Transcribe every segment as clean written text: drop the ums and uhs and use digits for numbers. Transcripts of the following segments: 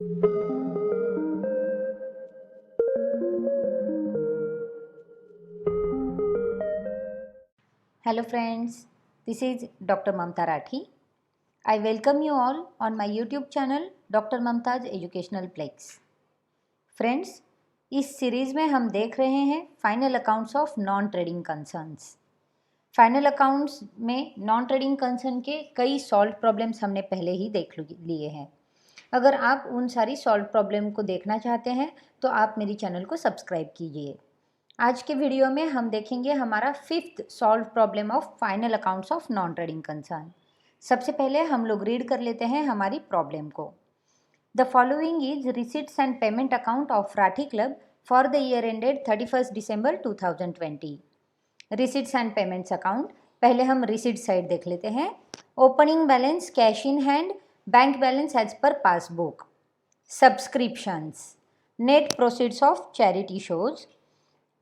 Hello friends, this is Dr. Mamta Rathi. I welcome you all on my YouTube channel Dr. Mamta's Educational Plex. Friends, इस series में हम देख रहे हैं final accounts of non trading concerns. Final accounts में non trading concern के कई solve problems हमने पहले ही देख लिए हैं। अगर आप उन सारी सॉल्व प्रॉब्लम को देखना चाहते हैं तो आप मेरी चैनल को सब्सक्राइब कीजिए। आज के वीडियो में हम देखेंगे हमारा 5th solve problem of final accounts of non trading concern. सबसे पहले हम लोग रीड कर लेते हैं हमारी प्रॉब्लम को। The following is receipts and payment account of Rathi club for the year ended 31 December 2020। Receipts and payments account, पहले हम रिसीट साइड देख लेते हैं। Opening balance cash in hand, bank balance as per passbook, subscriptions, net proceeds of charity shows,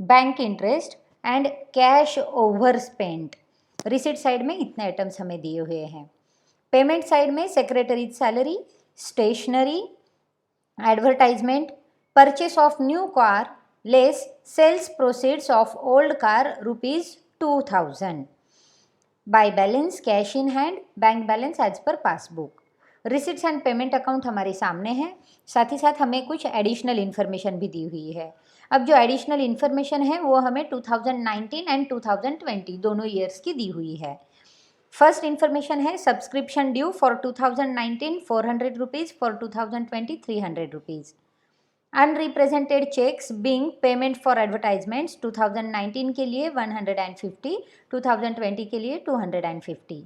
bank interest and cash over spent. Receipt side में इतने items हमें दिए हुए हैं। पेमेंट साइड में secretary salary, stationery, advertisement, purchase of new car less sales proceeds of old car ₹2000। By balance cash in hand, bank balance as per passbook. Receipts and payment account हमारे सामने है, साथ ही साथ हमें कुछ एडिशनल इन्फॉर्मेशन भी दी हुई है। अब जो एडिशनल इन्फॉर्मेशन है वो हमें 2019 एंड 2020 दोनों ईयर्स की दी हुई है। फर्स्ट इन्फॉर्मेशन है subscription due for 2019 ₹400, for 2020 ₹300। Unrepresented cheques being payment for advertisements 2019 के लिए 150, 2020 के लिए 250।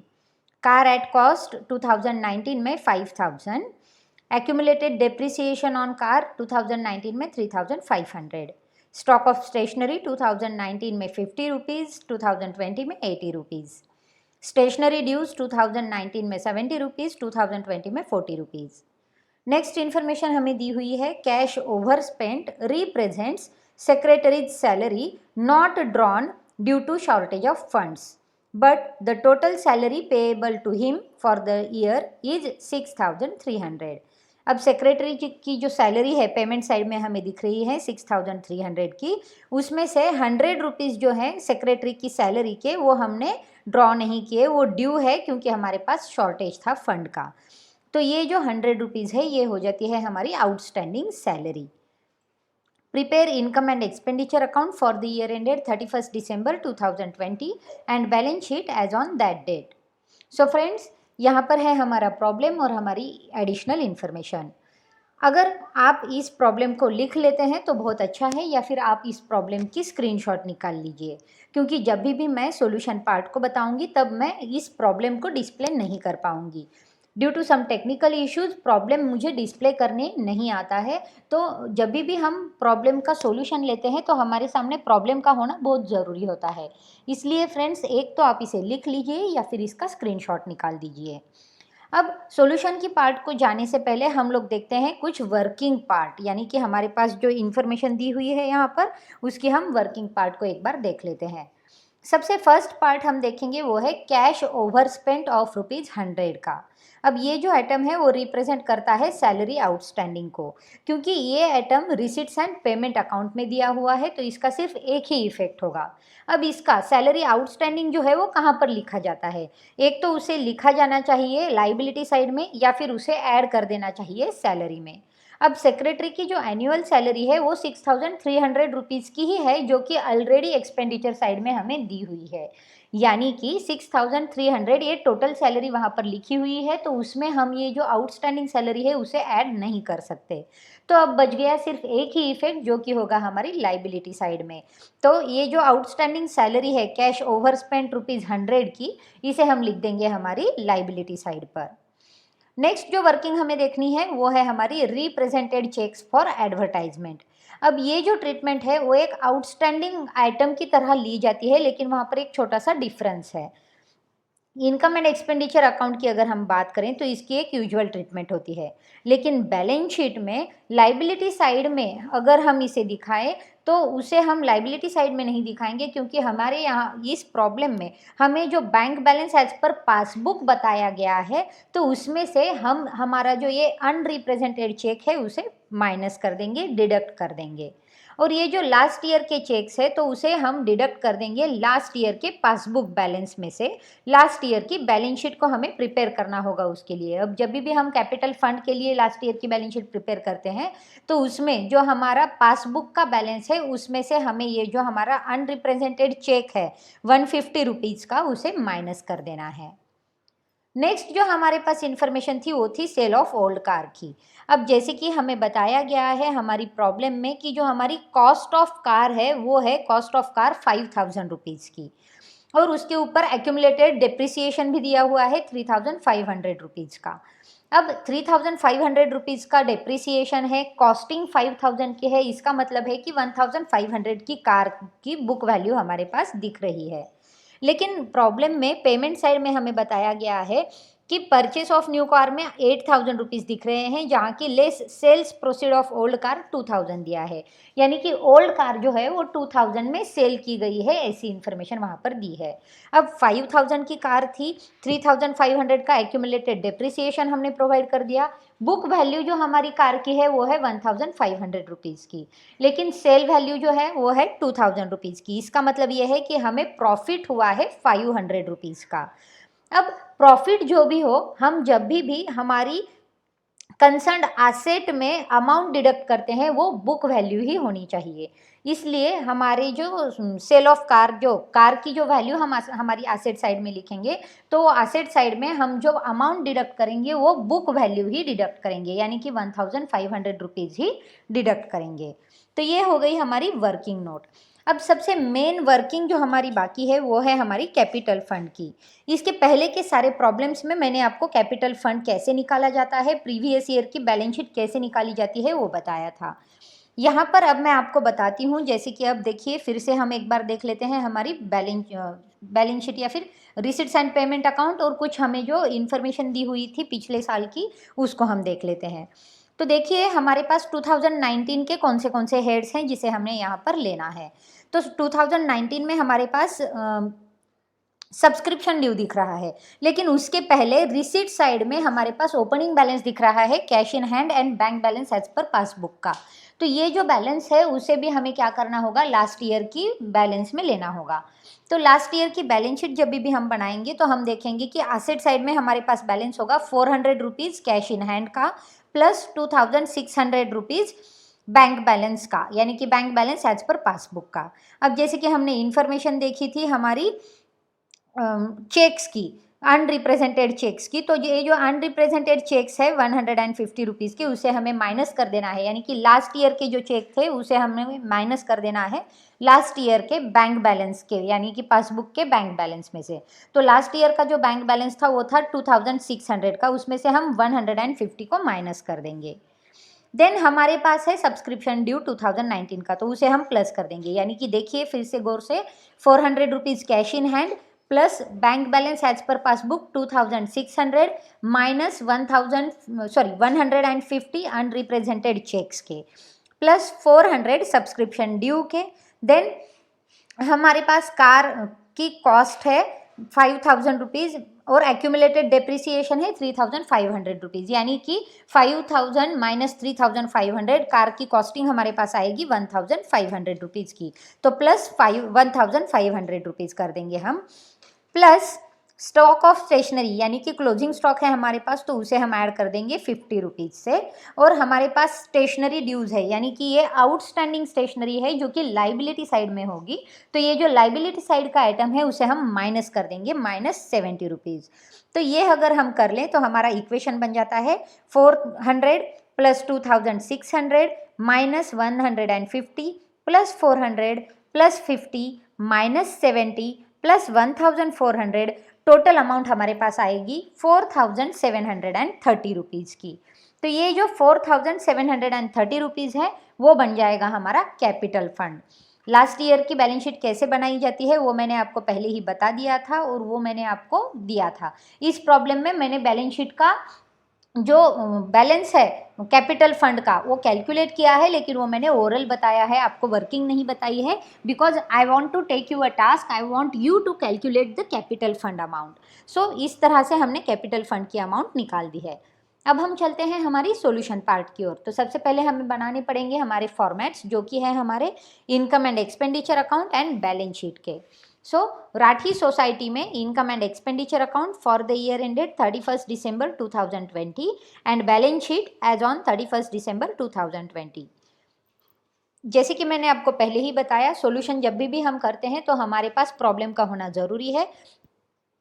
कार एट कॉस्ट 2019 में 5000। एक्यूमुलेटेड डेप्रिसिएशन ऑन कार 2019 में 3500। स्टॉक ऑफ स्टेशनरी 2019 में ₹50, 2020 में ₹80। स्टेशनरी ड्यूज 2019 में ₹70, 2020 में ₹40। नेक्स्ट इन्फॉर्मेशन हमें दी हुई है cash over spent represents secretary's salary not drawn due to shortage of funds, but the total salary payable to him for the year is 6300। अब secretary की जो सैलरी है पेमेंट साइड में हमें दिख रही है 6300 की, उसमें से ₹100 जो है सेक्रेटरी की सैलरी के वो हमने ड्रॉ नहीं किए, वो ड्यू है क्योंकि हमारे पास शॉर्टेज था फंड का। तो ये जो ₹100 है ये हो जाती है हमारी outstanding salary. Prepare income and expenditure account for the year ended 31st December 2020 and balance sheet as on that date। So friends, यहाँ पर है हमारा प्रॉब्लम और हमारी एडिशनल इन्फॉर्मेशन। अगर आप इस प्रॉब्लम को लिख लेते हैं तो बहुत अच्छा है, या फिर आप इस प्रॉब्लम की स्क्रीनशॉट निकाल लीजिए, क्योंकि जब भी मैं सॉल्यूशन पार्ट को बताऊंगी तब मैं इस प्रॉब्लम को डिस्प्ले नहीं कर पाऊंगी। Due to some technical issues problem मुझे डिस्प्ले करने नहीं आता है, तो जब भी हम प्रॉब्लम का सॉल्यूशन लेते हैं तो हमारे सामने प्रॉब्लम का होना बहुत ज़रूरी होता है। इसलिए फ्रेंड्स, एक तो आप इसे लिख लीजिए या फिर इसका स्क्रीनशॉट निकाल दीजिए। अब सॉल्यूशन की पार्ट को जाने से पहले हम लोग देखते हैं कुछ वर्किंग पार्ट, यानी कि हमारे पास जो इन्फॉर्मेशन दी हुई है यहाँ पर उसकी हम वर्किंग पार्ट को एक बार देख लेते हैं। सबसे फर्स्ट पार्ट हम देखेंगे वो है कैश ओवर स्पेंट ऑफ ₹100 का। अब ये जो आइटम है वो रिप्रेजेंट करता है सैलरी आउटस्टैंडिंग को, क्योंकि ये item receipts and payment account में दिया हुआ है तो इसका सिर्फ एक ही इफेक्ट होगा। अब इसका सैलरी आउटस्टैंडिंग जो है वो कहाँ पर लिखा जाता है? एक तो उसे लिखा जाना चाहिए लाइबिलिटी साइड में, या फिर उसे ऐड कर देना चाहिए सैलरी में। अब सेक्रेटरी की जो एनुअल सैलरी है वो ₹6300 की ही है, जो कि ऑलरेडी एक्सपेंडिचर साइड में हमें दी हुई है, यानी कि 6300 ये टोटल सैलरी वहाँ पर लिखी हुई है, तो उसमें हम ये जो आउटस्टैंडिंग सैलरी है उसे ऐड नहीं कर सकते। तो अब बच गया सिर्फ एक ही इफेक्ट, जो कि होगा हमारी लाइबिलिटी साइड में। तो ये जो आउटस्टैंडिंग सैलरी है कैश ओवर स्पेंट ₹100 की, इसे हम लिख देंगे हमारी लाइबिलिटी साइड पर। नेक्स्ट जो वर्किंग हमें देखनी है वो है हमारी रिप्रेजेंटेड चेक्स फॉर एडवर्टाइजमेंट। अब ये जो ट्रीटमेंट है वो एक आउटस्टैंडिंग आइटम की तरह ली जाती है, लेकिन वहाँ पर एक छोटा सा डिफरेंस है। इनकम एंड एक्सपेंडिचर अकाउंट की अगर हम बात करें तो इसकी एक यूजुअल ट्रीटमेंट होती है, लेकिन बैलेंस शीट में लाइबिलिटी साइड में अगर हम इसे दिखाएं तो उसे हम लाइबिलिटी साइड में नहीं दिखाएंगे, क्योंकि हमारे यहाँ इस प्रॉब्लम में हमें जो bank balance as per passbook बताया गया है तो उसमें से हम हमारा जो ये अनरिप्रेजेंटेड चेक है उसे माइनस कर देंगे, डिडक्ट कर देंगे। और ये जो लास्ट ईयर के चेक्स है तो उसे हम डिडक्ट कर देंगे लास्ट ईयर के पासबुक बैलेंस में से। लास्ट ईयर की बैलेंस शीट को हमें प्रिपेयर करना होगा उसके लिए। अब जब भी हम कैपिटल फंड के लिए लास्ट ईयर की बैलेंस शीट प्रिपेयर करते हैं तो उसमें जो हमारा पासबुक का बैलेंस है उसमें से हमें ये जो हमारा अनरिप्रेजेंटेड चेक है 150 रुपीज़ का उसे माइनस कर देना है। नेक्स्ट जो हमारे पास इंफॉर्मेशन थी वो थी सेल ऑफ ओल्ड कार की। अब जैसे कि हमें बताया गया है हमारी प्रॉब्लम में कि जो हमारी कॉस्ट ऑफ कार है वो है कॉस्ट ऑफ कार 5000 रुपीज़ की, और उसके ऊपर एक्यूमुलेटेड डिप्रिसिएशन भी दिया हुआ है 3500 रुपीज़ का। अब 3500 रुपीज़ का डिप्रिसिएशन है, कॉस्टिंग 5000 की है, इसका मतलब है कि 1500 की कार की बुक वैल्यू हमारे पास दिख रही है। लेकिन प्रॉब्लम में पेमेंट साइड में हमें बताया गया है कि परचेस ऑफ न्यू कार में 8000 रुपीज़ दिख रहे हैं, जहाँ की less sales proceed of old car 2000 दिया है, यानी कि ओल्ड कार जो है वो 2000 में सेल की गई है, ऐसी इन्फॉर्मेशन वहाँ पर दी है। अब 5000 की कार थी, 3500 का एक्यूमुलेटेड डिप्रिसिएशन हमने प्रोवाइड कर दिया, बुक वैल्यू जो हमारी कार की है वो है 1500 रुपीज़ की, लेकिन सेल वैल्यू जो है वो है 2000 रुपीज़ की। इसका मतलब ये है कि हमें प्रॉफिट हुआ है 500 रुपीज़ का। अब प्रॉफिट जो भी हो, हम जब भी हमारी कंसर्न एसेट में अमाउंट डिडक्ट करते हैं वो बुक वैल्यू ही होनी चाहिए। इसलिए हमारी जो सेल ऑफ कार, जो कार की जो वैल्यू हम हमारी एसेट साइड में लिखेंगे तो एसेट साइड में हम जो अमाउंट डिडक्ट करेंगे वो बुक वैल्यू ही डिडक्ट करेंगे, यानी कि 1500 रुपीज़ ही डिडक्ट करेंगे। तो ये हो गई हमारी वर्किंग नोट। अब सबसे मेन वर्किंग जो हमारी बाकी है वो है हमारी कैपिटल फंड की। इसके पहले के सारे प्रॉब्लम्स में मैंने आपको कैपिटल फंड कैसे निकाला जाता है, प्रीवियस ईयर की बैलेंस शीट कैसे निकाली जाती है वो बताया था। यहाँ पर अब मैं आपको बताती हूँ, जैसे कि अब देखिए फिर से हम एक बार देख लेते हैं हमारी बैलेंस शीट या फिर रिसिट्स एंड पेमेंट अकाउंट, और कुछ हमें जो इन्फॉर्मेशन दी हुई थी पिछले साल की उसको हम देख लेते हैं। तो देखिए हमारे पास 2019 के कौन से हेड्स हैं जिसे हमें यहाँ पर लेना है। तो 2019 में हमारे पास सब्सक्रिप्शन ड्यू दिख रहा है, लेकिन उसके पहले रिसीट साइड में हमारे पास ओपनिंग बैलेंस दिख रहा है, cash in hand and bank balance as per passbook का। तो ये जो बैलेंस है उसे भी हमें क्या करना होगा, लास्ट ईयर की बैलेंस में लेना होगा। तो लास्ट ईयर की बैलेंस शीट जब भी हम बनाएंगे तो हम देखेंगे कि एसेट साइड में हमारे पास बैलेंस होगा 400 रुपीज़ कैश इन हैंड का प्लस 2600 रुपीज़ बैंक बैलेंस का, यानी कि bank balance as per passbook का। अब जैसे कि हमने इन्फॉर्मेशन देखी थी हमारी चेक्स की, अनरिप्रेजेंटेड चेक्स की, तो ये जो अनरिप्रेजेंटेड चेक्स है 150 रुपीज़ की उसे हमें माइनस कर देना है, यानी कि लास्ट ईयर के जो चेक थे उसे हमें माइनस कर देना है लास्ट ईयर के बैंक बैलेंस के, यानी कि पासबुक के बैंक बैलेंस में से। तो लास्ट ईयर का जो बैंक बैलेंस था वो था 2600 का, उसमें से हम 150 को माइनस कर देंगे। देन हमारे पास है सब्सक्रिप्शन ड्यू 2019 का, तो उसे हम प्लस कर देंगे, यानी कि देखिए फिर से गौर से 400 rupees cash in hand plus bank balance as per passbook 2600 minus 150 unrepresented cheques के प्लस 400 सब्सक्रिप्शन ड्यू के। देन हमारे पास कार की कॉस्ट है 5000 रुपीज़ और एक्यूमुलेटेड डेप्रिसिएशन है 3500 रुपीज़, यानी कि 5000 माइनस 3500 कार की कॉस्टिंग हमारे पास आएगी 1500 रुपीज़ की, तो प्लस 1500 रुपीज़ कर देंगे हम। प्लस स्टॉक ऑफ स्टेशनरी, यानी कि क्लोजिंग स्टॉक है हमारे पास तो उसे हम ऐड कर देंगे 50 रुपीज़ से, और हमारे पास स्टेशनरी ड्यूज़ है, यानी कि ये आउटस्टैंडिंग स्टेशनरी है जो कि लाइबिलिटी साइड में होगी, तो ये जो लाइबिलिटी साइड का आइटम है उसे हम माइनस कर देंगे -70 रुपीज़। तो ये अगर हम कर लें तो हमारा इक्वेशन बन जाता है 400 plus 2600 minus 150 plus 400 plus 50 minus 70 plus 1400, total amount हमारे पास आएगी 4730 रुपीज़ की। तो ये जो 4730 रुपीज़ है वो बन जाएगा हमारा कैपिटल फंड। लास्ट ईयर की बैलेंस शीट कैसे बनाई जाती है वो मैंने आपको पहले ही बता दिया था और वो मैंने आपको दिया था। इस प्रॉब्लम में मैंने बैलेंस शीट का जो बैलेंस है कैपिटल फंड का वो कैलकुलेट किया है, लेकिन वो मैंने ओरल बताया है, आपको वर्किंग नहीं बताई है, because I want to take you a task, I want you to calculate the capital fund amount. So इस तरह से हमने कैपिटल फंड की अमाउंट निकाल दी है। अब हम चलते हैं हमारी सॉल्यूशन पार्ट की ओर। तो सबसे पहले हमें बनाने पड़ेंगे हमारे फॉर्मेट्स, जो कि है हमारे income and expenditure account and balance sheet के। So, Rathi Society में income and expenditure account for the year ended 31 December 2020 and balance sheet as on 31 December 2020। जैसे कि मैंने आपको पहले ही बताया, सॉल्यूशन जब भी हम करते हैं तो हमारे पास प्रॉब्लम का होना ज़रूरी है।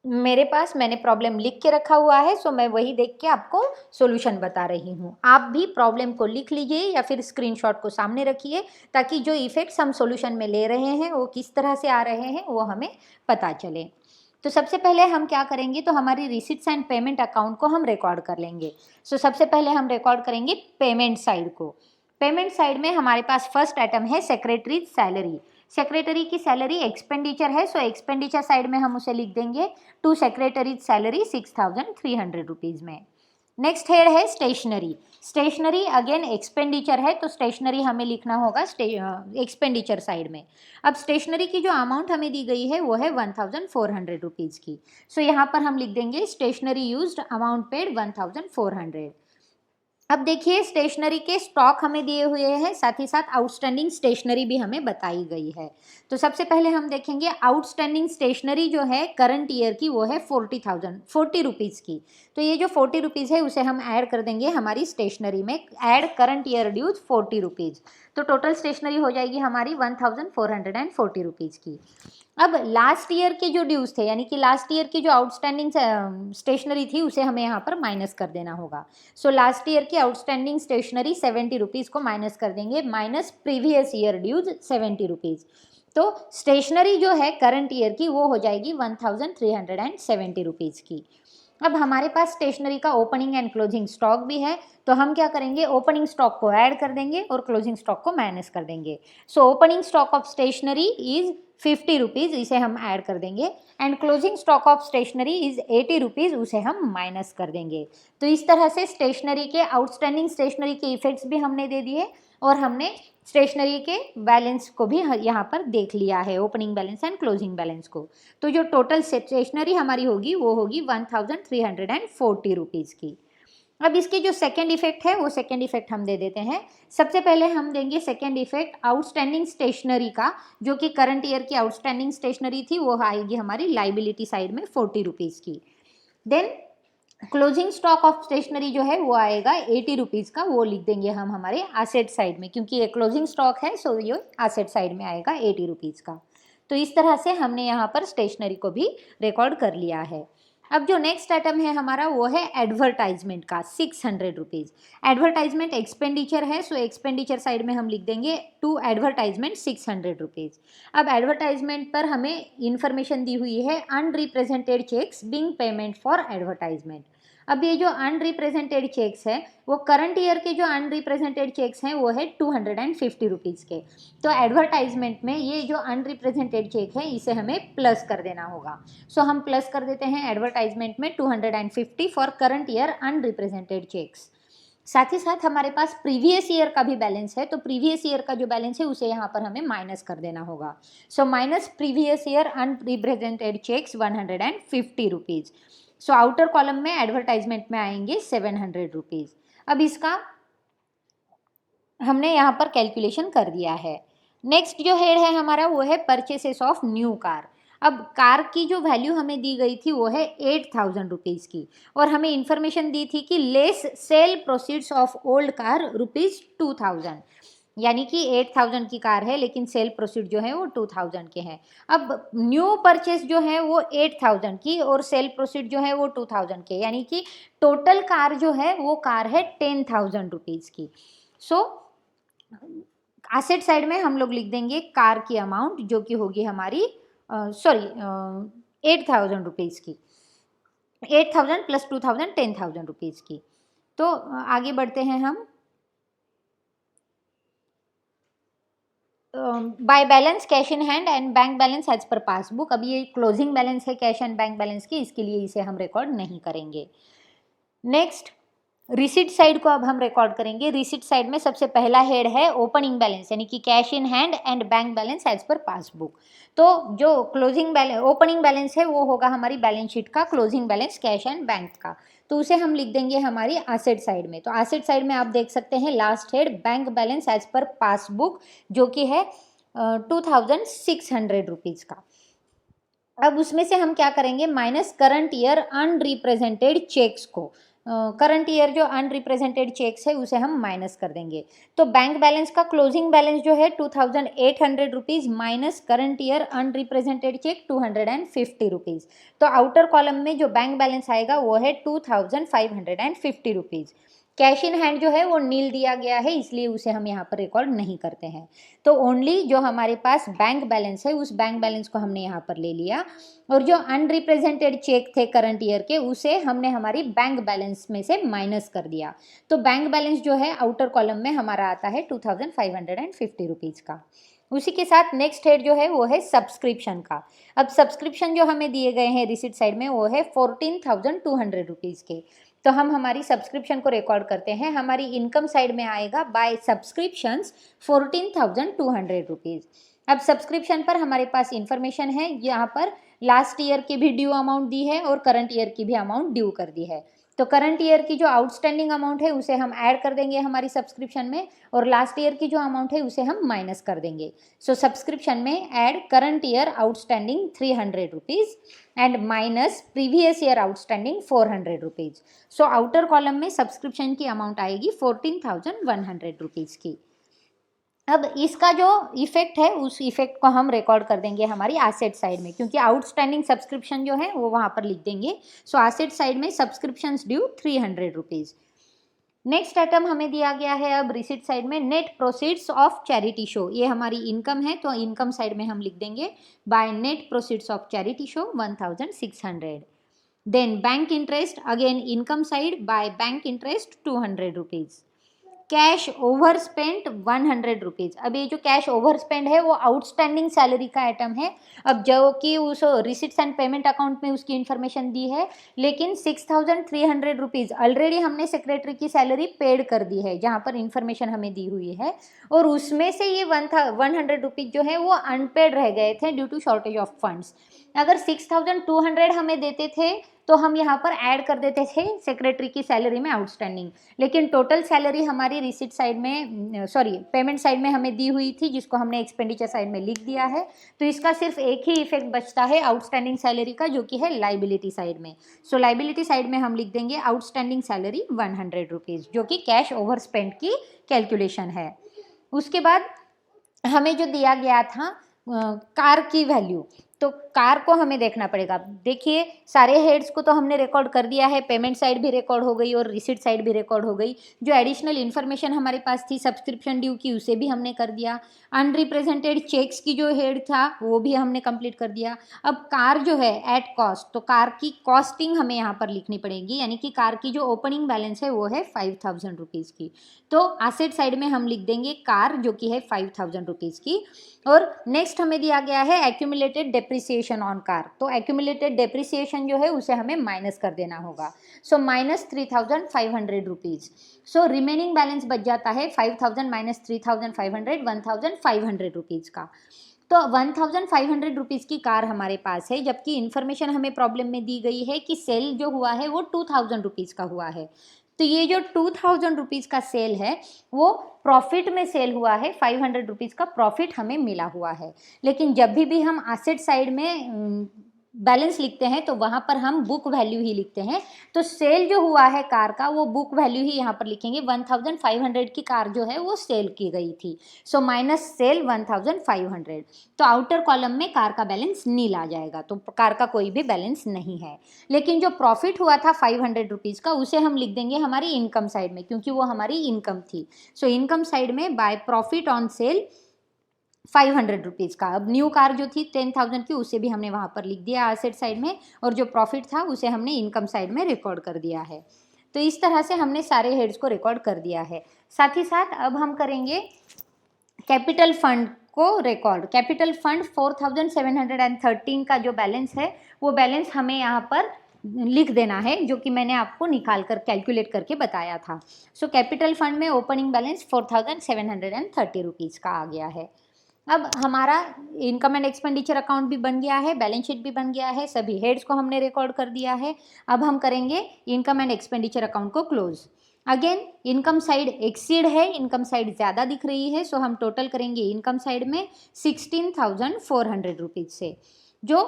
मेरे पास मैंने प्रॉब्लम लिख के रखा हुआ है, सो मैं वही देख के आपको सॉल्यूशन बता रही हूँ। आप भी प्रॉब्लम को लिख लीजिए या फिर स्क्रीनशॉट को सामने रखिए, ताकि जो इफेक्ट्स हम सॉल्यूशन में ले रहे हैं वो किस तरह से आ रहे हैं वो हमें पता चले। तो सबसे पहले हम क्या करेंगे, तो हमारी रिसिट्स एंड पेमेंट अकाउंट को हम रिकॉर्ड कर लेंगे। सो सबसे पहले हम रिकॉर्ड करेंगे पेमेंट साइड को। पेमेंट साइड में हमारे पास फर्स्ट आइटम है सेक्रेटरी सैलरी। सेक्रेटरी की सैलरी एक्सपेंडिचर है, सो एक्सपेंडिचर साइड में हम उसे लिख देंगे टू सेक्रेटरी सैलरी 6,300 रुपीज़ में। नेक्स्ट हेड है स्टेशनरी। स्टेशनरी अगेन एक्सपेंडिचर है, तो स्टेशनरी हमें लिखना होगा एक्सपेंडिचर साइड में। अब स्टेशनरी की जो अमाउंट हमें दी गई है वो है 1,400 रुपीज़ की। सो यहाँ पर हम लिख देंगे स्टेशनरी यूज्ड अमाउंट पेड 1,400। अब देखिए स्टेशनरी के स्टॉक हमें दिए हुए हैं, साथ ही साथ आउटस्टैंडिंग स्टेशनरी भी हमें बताई गई है। तो सबसे पहले हम देखेंगे आउटस्टैंडिंग स्टेशनरी जो है करंट ईयर की वो है 40 रुपीज़ की। तो ये जो 40 रुपीज़ है उसे हम ऐड कर देंगे हमारी स्टेशनरी में, add current year dues 40 rupees. तो टोटल स्टेशनरी हो जाएगी हमारी 1,440 रुपीज़ की। अब लास्ट ईयर के जो ड्यूज थे, यानी कि लास्ट ईयर की जो आउटस्टैंडिंग स्टेशनरी थी उसे हमें यहाँ पर माइनस कर देना होगा। सो लास्ट ईयर की आउटस्टैंडिंग स्टेशनरी 70 रुपीज़ को माइनस कर देंगे, minus previous year dues 70 rupees. तो स्टेशनरी जो है करंट ईयर की वो हो जाएगी 1,370 रुपीज़ की। अब हमारे पास स्टेशनरी का ओपनिंग एंड क्लोजिंग स्टॉक भी है, तो हम क्या करेंगे, ओपनिंग स्टॉक को ऐड कर देंगे और क्लोजिंग स्टॉक को माइनस कर देंगे। So opening stock of stationery is 50 rupees, इसे हम ऐड कर देंगे, and closing stock of stationery is 80 rupees, उसे हम माइनस कर देंगे। तो इस तरह से स्टेशनरी के आउटस्टैंडिंग स्टेशनरी के इफेक्ट्स भी हमने दे दिए और हमने स्टेशनरी के बैलेंस को भी यहाँ पर देख लिया है, opening balance and closing balance को। तो जो टोटल स्टेशनरी हमारी होगी वो होगी 1,340 रुपीज़ की। अब इसके जो सेकेंड इफेक्ट है वो सेकेंड इफेक्ट हम दे देते हैं। सबसे पहले हम देंगे सेकेंड इफेक्ट आउटस्टैंडिंग स्टेशनरी का, जो कि करंट ईयर की आउटस्टैंडिंग स्टेशनरी थी, वो आएगी हमारी लाइबिलिटी साइड में 40 रुपीज़ की। Then closing stock of stationery जो है वो आएगा 80 रुपीज़ का, वो लिख देंगे हम हमारे एसेट साइड में, क्योंकि ये क्लोजिंग स्टॉक है, सो ये एसेट साइड में आएगा 80 रुपीज़ का। तो इस तरह से हमने यहाँ पर स्टेशनरी को भी रिकॉर्ड कर लिया है। अब जो नेक्स्ट आइटम है हमारा वो है एडवर्टाइजमेंट का 600 रुपीज़। एडवर्टाइजमेंट एक्सपेंडिचर है, सो एक्सपेंडिचर साइड में हम लिख देंगे टू एडवर्टाइजमेंट 600 रुपीज़। अब एडवर्टाइजमेंट पर हमें इंफॉर्मेशन दी हुई है unrepresented cheques being payment for advertisement. अब ये जो अनरिप्रेजेंटेड चेक्स है वो करंट ईयर के जो अनरिप्रेजेंटेड चेक्स हैं वो है 250 रुपीज़ के। तो एडवर्टाइजमेंट में ये जो अनरिप्रेजेंटेड चेक है इसे हमें प्लस कर देना होगा। सो हम प्लस कर देते हैं एडवर्टाइजमेंट में 250 for current year unrepresented checks. साथ ही साथ हमारे पास प्रीवियस ईयर का भी बैलेंस है, तो प्रीवियस ईयर का जो बैलेंस है उसे यहाँ पर हमें माइनस कर देना होगा। So minus previous year unrepresented cheques 150 rupees. So outer column में एडवर्टाइजमेंट में आएंगे 700 रुपीज़। अब इसका हमने यहाँ पर कैलकुलेशन कर दिया है। नेक्स्ट जो हेड है हमारा वो है परचेसेस ऑफ न्यू कार। अब कार की जो वैल्यू हमें दी गई थी वो है 8,000 रुपीज़ की, और हमें इंफॉर्मेशन दी थी कि less sale proceeds of old car ₹2,000, यानी कि 8,000 की कार है लेकिन सेल प्रोसीड जो है वो 2,000 के हैं। अब न्यू परचेस जो है वो 8,000 की और सेल प्रोसीड जो है वो 2,000 के, यानी कि टोटल कार जो है वो कार है 10,000 रुपीज़ की। सो एसेट साइड में हम लोग लिख देंगे कार की अमाउंट, जो कि होगी हमारी 8,000 रुपीज़ की, 8,000 प्लस 2,000 10,000 रुपीज़ की। तो आगे बढ़ते हैं हम। By balance cash in hand and bank balance as per passbook. अब ये क्लोजिंग बैलेंस है कैश एंड बैंक बैलेंस की, इसके लिए इसे हम रिकॉर्ड नहीं करेंगे। नेक्स्ट रिसिट साइड को अब हम रिकॉर्ड करेंगे। रिसिट साइड में सबसे पहला हेड है ओपनिंग बैलेंस, यानी कि cash in hand and bank balance as per passbook. तो जो क्लोजिंग बैलेंस ओपनिंग बैलेंस है वो होगा हमारी बैलेंस शीट का closing balance cash and bank का, तो उसे हम लिख देंगे हमारी एसेट साइड में। तो एसेट साइड में आप देख सकते हैं last head bank balance as per passbook, जो कि है 2600 रुपीज़ का। अब उसमें से हम क्या करेंगे, minus current year unrepresented cheques को, करंट ईयर जो अनरिप्रेजेंटेड चेक्स है उसे हम माइनस कर देंगे। तो बैंक बैलेंस का क्लोजिंग बैलेंस जो है 2800 rupees minus current year unrepresented cheque 250 rupees. तो आउटर कॉलम में जो बैंक बैलेंस आएगा वो है 2550 रुपीज़। कैश इन हैंड जो है वो नील दिया गया है, इसलिए उसे हम यहाँ पर रिकॉर्ड नहीं करते हैं। तो ओनली जो हमारे पास बैंक बैलेंस है उस बैंक बैलेंस को हमने यहाँ पर ले लिया, और जो अनरिप्रेजेंटेड चेक थे करंट ईयर के उसे हमने हमारी बैंक बैलेंस में से माइनस कर दिया। तो बैंक बैलेंस जो है आउटर कॉलम में हमारा आता है 2550 रुपीज़ का। उसी के साथ नेक्स्ट हेड जो है वो है सब्सक्रिप्शन का। अब सब्सक्रिप्शन जो हमें दिए गए हैं रिसिट साइड में वो है 14,200 रुपीज़ के। तो हम हमारी सब्सक्रिप्शन को रिकॉर्ड करते हैं। हमारी इनकम साइड में आएगा बाय सब्सक्रिप्शंस 14,200 रुपीज़। अब सब्सक्रिप्शन पर हमारे पास इंफॉर्मेशन है, यहाँ पर लास्ट ईयर की भी ड्यू अमाउंट दी है और करंट ईयर की भी अमाउंट ड्यू कर दी है। तो करंट ईयर की जो आउटस्टैंडिंग अमाउंट है उसे हम ऐड कर देंगे हमारी सब्सक्रिप्शन में, और लास्ट ईयर की जो अमाउंट है उसे हम माइनस कर देंगे। सो सब्सक्रिप्शन में add current year outstanding 300 rupees and minus previous year outstanding 400 rupees. So outer column में सब्सक्रिप्शन की अमाउंट आएगी 14,100 रुपीज़ की। अब इसका जो इफेक्ट है उस इफेक्ट को हम रिकॉर्ड कर देंगे हमारी एसेट साइड में, क्योंकि आउटस्टैंडिंग सब्सक्रिप्शन जो है वो वहाँ पर लिख देंगे। सो एसेट साइड में subscriptions due 300 rupees. Next item हमें दिया गया है अब रिसिट साइड में net proceeds of charity show. ये हमारी इनकम है, तो इनकम साइड में हम लिख देंगे by net proceeds of charity show 1600। Then bank interest, again income side by bank interest 200 rupees. Cash over spent 100 rupees. अब ये जो कैश ओवर स्पेंड है वो आउटस्टैंडिंग सैलरी का आइटम है, अब जो कि उस रिसिट्स एंड पेमेंट अकाउंट में उसकी इन्फॉर्मेशन दी है, लेकिन 6,300 रुपीज़ ऑलरेडी हमने सेक्रेटरी की सैलरी पेड कर दी है जहाँ पर इन्फॉर्मेशन हमें दी हुई है, और उसमें से ये 100 रुपीज़ जो है वो अनपेड रह गए थे due to shortage of funds. अगर 6,200 हमें देते थे तो हम यहाँ पर ऐड कर देते थे सेक्रेटरी की सैलरी में आउटस्टैंडिंग, लेकिन टोटल सैलरी हमारी रिसिट साइड में पेमेंट साइड में हमें दी हुई थी, जिसको हमने एक्सपेंडिचर साइड में लिख दिया है। तो इसका सिर्फ एक ही इफेक्ट बचता है आउटस्टैंडिंग सैलरी का, जो कि है लाइबिलिटी साइड में। सो लाइबिलिटी साइड में हम लिख देंगे आउटस्टैंडिंग सैलरी 100 रुपीज़, जो कि कैश ओवर स्पेंड की कैलकुलेशन है। उसके बाद हमें जो दिया गया था कार की वैल्यू, तो कार को हमें देखना पड़ेगा। देखिए सारे हेड्स को तो हमने रिकॉर्ड कर दिया है, पेमेंट साइड भी रिकॉर्ड हो गई और रिसिट साइड भी रिकॉर्ड हो गई। जो एडिशनल इन्फॉर्मेशन हमारे पास थी सब्सक्रिप्शन ड्यू की उसे भी हमने कर दिया। अनरिप्रेजेंटेड चेक्स की जो हेड था वो भी हमने कंप्लीट कर दिया। अब कार जो है एट कॉस्ट, तो कार की कॉस्टिंग हमें यहाँ पर लिखनी पड़ेगी, यानी कि कार की जो ओपनिंग बैलेंस है वो है 5,000 रुपीज़ की। तो एसेट साइड में हम लिख देंगे कार, जो कि है 5,000 रुपीज़ की। और नेक्स्ट हमें दिया गया है एक्यूमुलेटेड डेप्रिसिएशन ऑन कार, तो एक्यूमुलेटेड डेप्रिसिएशन जो है उसे हमें माइनस कर देना होगा। So minus 3,500 rupees. So remaining balance बच जाता है 5,000 माइनस 3,500 1,500 रुपीज़ का। तो 1,500 रुपीज़ की कार हमारे पास है, जबकि इन्फॉर्मेशन हमें प्रॉब्लम में दी गई है कि सेल जो हुआ है वो 2,000 रुपीज़ का हुआ है। तो ये जो 2,000 रुपीज़ का सेल है वो प्रॉफिट में सेल हुआ है, 500 रुपीज़ का प्रॉफिट हमें मिला हुआ है। लेकिन जब भी हम एसेट साइड में बैलेंस लिखते हैं तो वहाँ पर हम बुक वैल्यू ही लिखते हैं। तो सेल जो हुआ है कार का वो बुक वैल्यू ही यहाँ पर लिखेंगे। 1,500 की कार जो है वो सेल की गई थी, सो माइनस सेल 1,500। तो आउटर कॉलम में कार का बैलेंस नील आ जाएगा, तो कार का कोई भी बैलेंस नहीं है। लेकिन जो प्रॉफिट हुआ था 500 रुपीज़ का उसे हम लिख देंगे हमारी इनकम साइड में, क्योंकि वो हमारी इनकम थी। सो इनकम साइड में by profit on sale 500 rupees का। अब न्यू कार जो थी 10,000 की उसे भी हमने वहाँ पर लिख दिया एसेट साइड में, और जो प्रॉफिट था उसे हमने इनकम साइड में रिकॉर्ड कर दिया है। तो इस तरह से हमने सारे हेड्स को रिकॉर्ड कर दिया है। साथ ही साथ अब हम करेंगे कैपिटल फंड को रिकॉर्ड। कैपिटल फंड 4,713 का जो बैलेंस है वो बैलेंस हमें यहाँ पर लिख देना है, जो कि मैंने आपको निकाल कर कैलकुलेट करके बताया था। सो कैपिटल फंड में ओपनिंग बैलेंस 4730 रुपीज़ का आ गया है। अब हमारा इनकम एंड एक्सपेंडिचर अकाउंट भी बन गया है, बैलेंस शीट भी बन गया है, सभी हेड्स को हमने रिकॉर्ड कर दिया है। अब हम करेंगे इनकम एंड एक्सपेंडिचर अकाउंट को close. Again income side exceed है, इनकम साइड ज़्यादा दिख रही है, सो हम टोटल करेंगे इनकम साइड में 16,400 रुपीज़ से। जो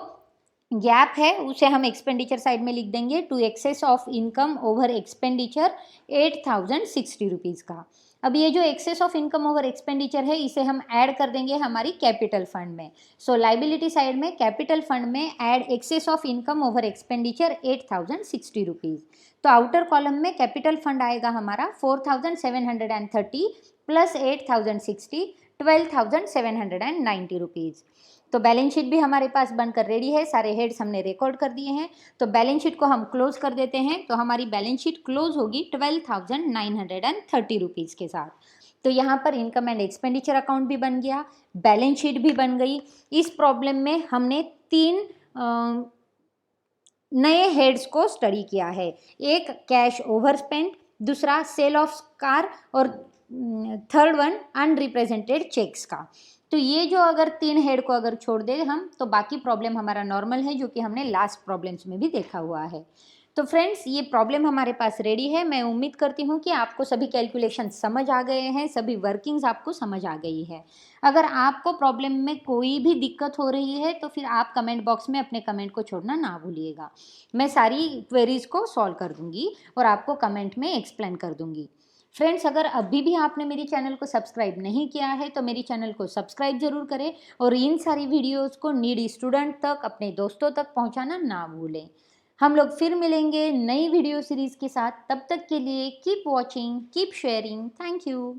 गैप है उसे हम एक्सपेंडिचर साइड में लिख देंगे, to excess of income over expenditure 8,060 rupees का। अब ये जो excess of income over expenditure है इसे हम ऐड कर देंगे हमारी कैपिटल फंड में। सो लाइबिलिटी साइड में कैपिटल फंड में add excess of income over expenditure 8,060 rupees. तो आउटर कॉलम में कैपिटल फंड आएगा हमारा 4,730 प्लस 8,060 12,790 रुपीज़। तो बैलेंस शीट भी हमारे पास बनकर रेडी है, सारे हेड्स हमने रिकॉर्ड कर दिए हैं। तो बैलेंस शीट को हम क्लोज कर देते हैं। तो हमारी बैलेंस शीट क्लोज होगी 12,930 रुपीज़ के साथ। तो यहाँ पर इनकम एंड एक्सपेंडिचर अकाउंट भी बन गया, बैलेंस शीट भी बन गई। इस प्रॉब्लम में हमने 3 नए हेड्स को स्टडी किया है, एक कैश ओवरस्पेंड, दूसरा सेल ऑफ कार और थर्ड वन अनरिप्रेजेंटेड चेक्स का। तो ये जो अगर 3 हेड को अगर छोड़ दे हम, तो बाकी प्रॉब्लम हमारा नॉर्मल है, जो कि हमने लास्ट प्रॉब्लम्स में भी देखा हुआ है। तो फ्रेंड्स ये प्रॉब्लम हमारे पास रेडी है। मैं उम्मीद करती हूँ कि आपको सभी कैलकुलेशन समझ आ गए हैं, सभी वर्किंग्स आपको समझ आ गई है। अगर आपको प्रॉब्लम में कोई भी दिक्कत हो रही है तो फिर आप कमेंट बॉक्स में अपने कमेंट को छोड़ना ना भूलिएगा। मैं सारी क्वेरीज को सॉल्व कर दूँगी और आपको कमेंट में एक्सप्लेन कर दूँगी। फ्रेंड्स अगर अभी भी आपने मेरी चैनल को सब्सक्राइब नहीं किया है तो मेरी चैनल को सब्सक्राइब जरूर करें और इन सारी वीडियोस को नीडी स्टूडेंट तक, अपने दोस्तों तक पहुंचाना ना भूलें। हम लोग फिर मिलेंगे नई वीडियो सीरीज़ के साथ। तब तक के लिए keep watching, keep sharing. Thank you.